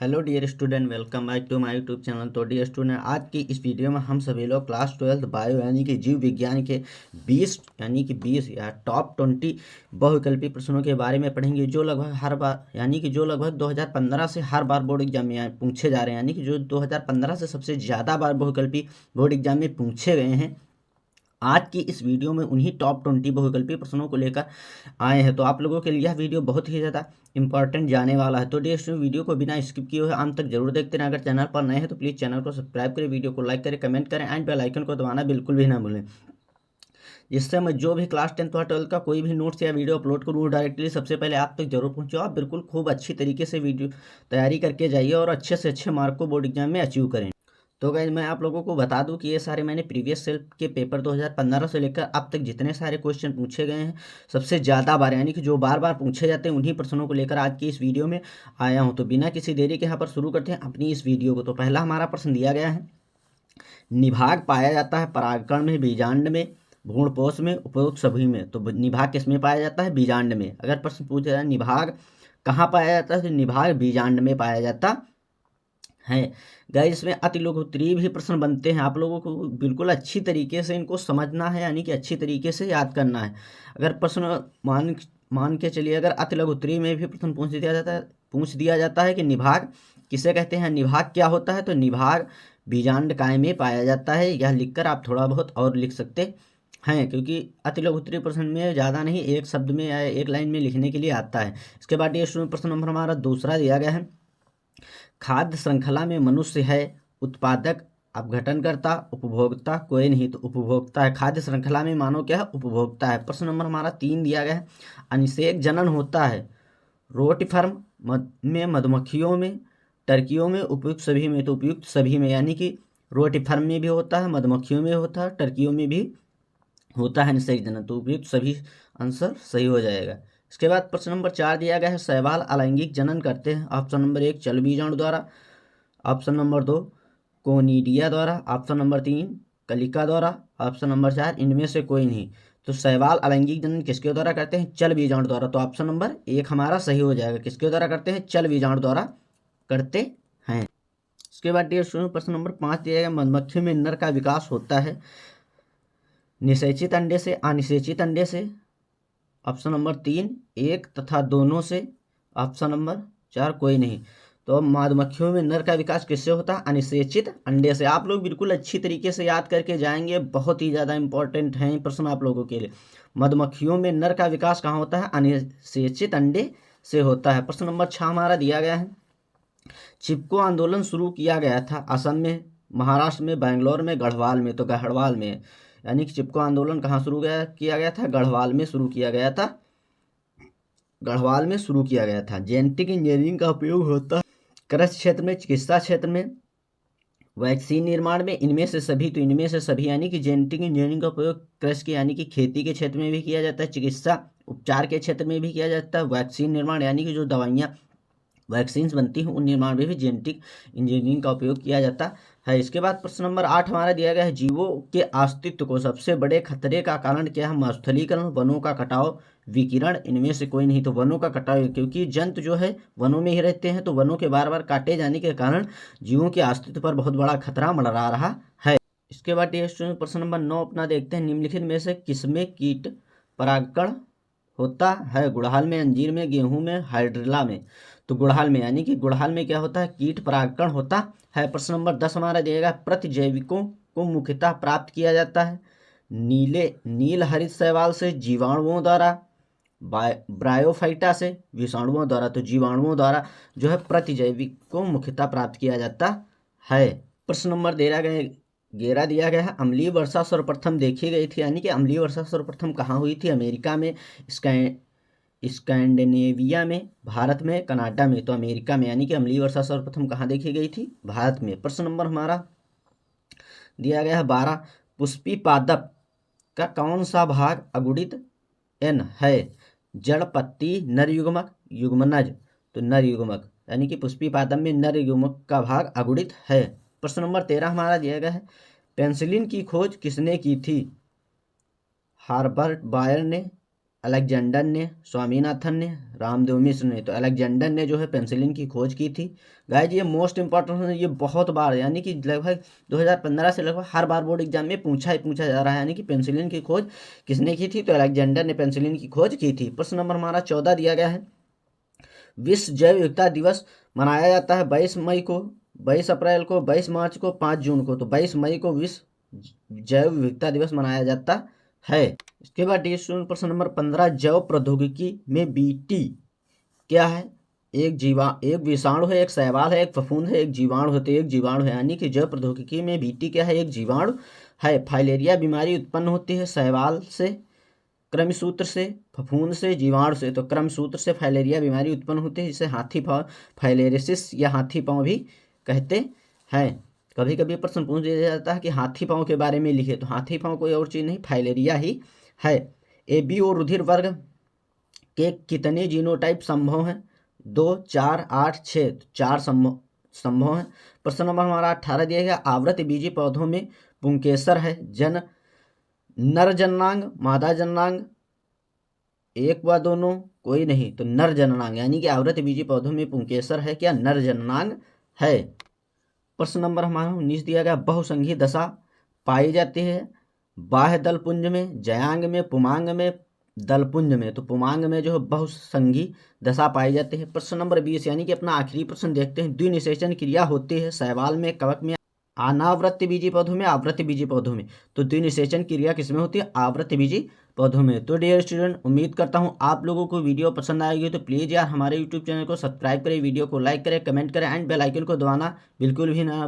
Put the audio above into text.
Hello dear student, welcome back to my YouTube channel. तो dear student, आज की इस वीडियो में हम सभी लोग क्लास 12 बायो यानी कि जीव विज्ञान के 20 या टॉप 20 बहुविकल्पी प्रश्नों के बारे में पढ़ेंगे, जो लगभग हर बार यानी कि जो लगभग 2015 से हर बार बोर्ड एग्जाम में पूछे जा रहे हैं, यानी कि जो 2015 से सबसे ज़्यादा बार बहुविकल्पी बोर्ड एग्जाम में पूछे गए हैं। आज की इस वीडियो में उन्हीं टॉप 20 बहुविकल्पी प्रश्नों को लेकर आए हैं। तो आप लोगों के लिए यह वीडियो बहुत ही ज़्यादा इंपॉर्टेंट जाने वाला है। तो डियर स्टूडेंट, वीडियो को बिना स्किप किए हुए अंत तक जरूर देखते रहें। अगर चैनल पर नए हैं तो प्लीज़ चैनल को सब्सक्राइब करें, वीडियो को लाइक करें, कमेंट करें एंड बेल आइकन को दबाना बिल्कुल भी ना भूलें, जिससे मैं जो भी क्लास 10th और 12th का कोई भी नोट्स या वीडियो अपलोड करूँ डायरेक्टली सबसे पहले आप तक जरूर पहुँचे। आप बिल्कुल खूब अच्छी तरीके से वीडियो तैयारी करके जाइए और अच्छे से अच्छे मार्क को बोर्ड एग्जाम में अचीव करें। तो गाइज, मैं आप लोगों को बता दूं कि ये सारे मैंने प्रीवियस सेल्फ के पेपर 2015 से लेकर अब तक जितने सारे क्वेश्चन पूछे गए हैं सबसे ज़्यादा बार, यानी कि जो बार बार पूछे जाते हैं, उन्हीं प्रश्नों को लेकर आज की इस वीडियो में आया हूं। तो बिना किसी देरी के यहाँ पर शुरू करते हैं अपनी इस वीडियो को। तो पहला हमारा प्रश्न दिया गया है, निभाग पाया जाता है परागकण में, बीजांड में, भ्रूणपोष में, उपयुक्त सभी में। तो निभाग किसमें पाया जाता है? बीजांड में। अगर प्रश्न पूछा जाए निभाग कहाँ पाया जाता है, तो निभाग बीजांड में पाया जाता है। गाइस, इसमें अति लघुत्तरीय भी प्रश्न बनते हैं, आप लोगों को बिल्कुल अच्छी तरीके से इनको समझना है, यानी कि अच्छी तरीके से याद करना है। अगर प्रश्न मान के चलिए, अगर अति लघुत्तरीय में भी प्रश्न पूछ दिया जाता है कि निभाग किसे कहते हैं, निभाग क्या होता है, तो निभाग बीजांड काय में पाया जाता है। यह लिखकर आप थोड़ा बहुत और लिख सकते हैं, क्योंकि अति लघुत्तरीय प्रश्न में ज़्यादा नहीं, एक शब्द में या एक लाइन में लिखने के लिए आता है। इसके बाद ये प्रश्न नंबर हमारा दूसरा दिया गया है, खाद्य श्रृंखला में मनुष्य है उत्पादक, अपघटनकर्ता, उपभोक्ता कोई नहीं, तो उपभोक्ता है। खाद्य श्रृंखला में मानो क्या है? उपभोक्ता है। प्रश्न नंबर हमारा 3 दिया गया है, अनिषेक जनन होता है रोटिफर्म में, मधुमक्खियों में, टर्कियों में, उपयुक्त सभी में। तो उपयुक्त सभी में, यानी कि रोटिफर्म में भी होता है, मधुमक्खियों में होता है, टर्कियों में भी होता है अनिषेक जनन। तो उपयुक्त सभी आंसर सही हो जाएगा। इसके बाद प्रश्न नंबर 4 दिया गया है, शैवाल अलैंगिक जनन करते हैं। ऑप्शन नंबर 1 चल बीजाणु द्वारा, ऑप्शन नंबर 2 कोनिडिया द्वारा, ऑप्शन नंबर 3 कलिका द्वारा, ऑप्शन नंबर 4 इनमें से कोई नहीं। तो शैवाल अलैंगिक जनन किसके द्वारा करते हैं? चल बीजाणु द्वारा। तो ऑप्शन नंबर 1 हमारा सही हो जाएगा। किसके द्वारा करते हैं? चल बीजाणु द्वारा करते हैं। इसके बाद डियर स्टूडेंट, प्रश्न नंबर 5 दिया गया, मधुमक्खी में नर का विकास होता है निषेचित अंडे से, अनिषेचित अंडे से। ऑप्शन नंबर 3 एक तथा दोनों से, ऑप्शन नंबर 4 कोई नहीं। तो मधुमक्खियों में नर का विकास किससे होता है? अनिषेचित अंडे से। आप लोग बिल्कुल अच्छी तरीके से याद करके जाएंगे, बहुत ही ज़्यादा इंपॉर्टेंट है प्रश्न आप लोगों के लिए। मधुमक्खियों में नर का विकास कहाँ होता है? अनिषेचित अंडे से होता है। प्रश्न नंबर 6 हमारा दिया गया है, चिपको आंदोलन शुरू किया गया था असम में, महाराष्ट्र में, बैंगलोर में, गढ़वाल में। तो गढ़वाल में, यानी कि चिपको आंदोलन कहाँ किया गया था? गढ़वाल में शुरू किया गया था। गढ़वाल में शुरू किया गया था। जेनेटिक इंजीनियरिंग का उपयोग होता है कृषि क्षेत्र में, चिकित्सा क्षेत्र में, वैक्सीन निर्माण में, इनमें से सभी। तो इनमें से सभी, यानी कि जेनेटिक इंजीनियरिंग का उपयोग कृषि के यानी कि खेती के क्षेत्र में भी किया जाता है, चिकित्सा उपचार के क्षेत्र में भी किया जाता है, वैक्सीन निर्माण यानी कि जो दवाइयाँ वैक्सीन्स बनती हैं उन निर्माण में भी जेनेटिक इंजीनियरिंग का उपयोग किया जाता है। इसके बाद प्रश्न नंबर 8 हमारा दिया गया है, जीवों के अस्तित्व को सबसे बड़े खतरे का कारण क्या है? मरुस्थलीकरण, वनों का कटाव, विकिरण, इनमें से कोई नहीं। तो वनों का कटाव, क्योंकि जंतु जो है वनों में ही रहते हैं, तो वनों के बार बार काटे जाने के कारण जीवों के अस्तित्व पर बहुत बड़ा खतरा मंडरा रहा है। इसके बाद प्रश्न नंबर 9 अपना देखते हैं, निम्नलिखित में से किसमें कीट परागकण होता है? गुड़हल में, अंजीर में, गेहूं में, हाइड्रिला में। तो गुड़हल में, यानी कि गुड़हल में क्या होता है? कीट परागकण होता है। प्रश्न नंबर 10 हमारा दिएगा, प्रतिजैविकों को मुख्यतः प्राप्त किया जाता है नील हरित शैवाल से, जीवाणुओं द्वारा, ब्रायोफाइटा से, विषाणुओं द्वारा। तो जीवाणुओं द्वारा जो है प्रतिजैविक को मुख्यतः प्राप्त किया जाता है। प्रश्न नंबर 11 दिया गया है, अम्लीय वर्षा सर्वप्रथम देखी गई थी, यानी कि अम्लीय वर्षा सर्वप्रथम कहाँ हुई थी? अमेरिका में, स्कैंडिनेविया में, भारत में, कनाडा में। तो अमेरिका में, यानी कि अम्लीय वर्षा सर्वप्रथम कहाँ देखी गई थी? भारत में। प्रश्न नंबर हमारा दिया गया है 12, पुष्पी पादप का कौन सा भाग अगुणित एन है? जड़, पत्ती, नर युग्मक, युग्मनज। तो नर युग्मक, यानी कि पुष्पी पादप में नर युग्मक का भाग अगुणित है। प्रश्न नंबर 13 हमारा दिया गया है, पेंसिलिन की खोज किसने की थी? हार्बर्ट बायर ने, अलेक्जेंडर ने, स्वामीनाथन ने, रामदेव मिश्र ने। तो अलेक्जेंडर ने जो है पेंसिलिन की खोज की थी। गाइज ये मोस्ट इंपॉर्टेंट है, ये बहुत बार यानी कि लगभग 2015 से लगभग हर बार बोर्ड एग्जाम में पूछा जा रहा है, यानी कि पेंसिलिन की खोज किसने की थी? तो अलेक्जेंडर ने पेंसिलिन की खोज की थी। प्रश्न नंबर हमारा 14 दिया गया है, विश्व जैव विविधता दिवस मनाया जाता है 22 मई को, 22 अप्रैल को, 22 मार्च को, 5 जून को। तो 22 मई को विश्व जैव विविधता दिवस मनाया जाता है। इसके बाद प्रश्न नंबर 15, जैव प्रौद्योगिकी में बीटी क्या है? एक विषाणु है, एक शैवाल है, एक फफूंद है, एक जीवाणु है। तो एक जीवाणु है, यानी कि जैव प्रौद्योगिकी में बीटी क्या है? एक जीवाणु है। फाइलेरिया बीमारी उत्पन्न होती है शैवाल से, क्रमसूत्र से, फफूंद से, जीवाणु से। तो क्रमसूत्र से फाइलेरिया बीमारी उत्पन्न होती है, जिसे हाथी पांव फाइलेरिसिस या हाथी पांव भी कहते हैं। कभी कभी प्रश्न पूछ दिया जाता है कि हाथी पांव के बारे में लिखे, तो हाथी पांव कोई और चीज़ नहीं, फाइलेरिया ही है। AB और रुधिर वर्ग के कितने जीनोटाइप संभव हैं? 2, 4, 8, 6। 4 संभव हैं। प्रश्न नंबर हमारा 18 दिया गया, आवृत बीजी पौधों में पुंकेसर है, नर जननांग, मादा जननांग, एक व दोनों, कोई नहीं। तो नर जननांग, यानी कि आवृत बीजी पौधों में पुंकेसर है क्या? नर जननांग है। प्रश्न नंबर हमारा 19 दिया गया, बहुसंघी दशा पाई जाती है बाह्य दलपुंज में, जयांग में, पुमांग में, दलपुंज में। तो पुमांग में जो है बहुसंघी दशा पाई जाती है। प्रश्न नंबर 20 यानी कि अपना आखिरी प्रश्न देखते हैं, द्विनिषेचन क्रिया होती है शैवाल में, कवक में, अनावृत बीजी पौधों में, आवृत बीजी पौधों में। तो द्विनिषेचन क्रिया किसमें होती है? आवृत बीजी पौधों में। तो डियर स्टूडेंट, उम्मीद करता हूं आप लोगों को वीडियो पसंद आएगी। तो प्लीज़ यार हमारे यूट्यूब चैनल को सब्सक्राइब करें, वीडियो को लाइक करें, कमेंट करें एंड बेल आइकन को दबाना बिल्कुल भी ना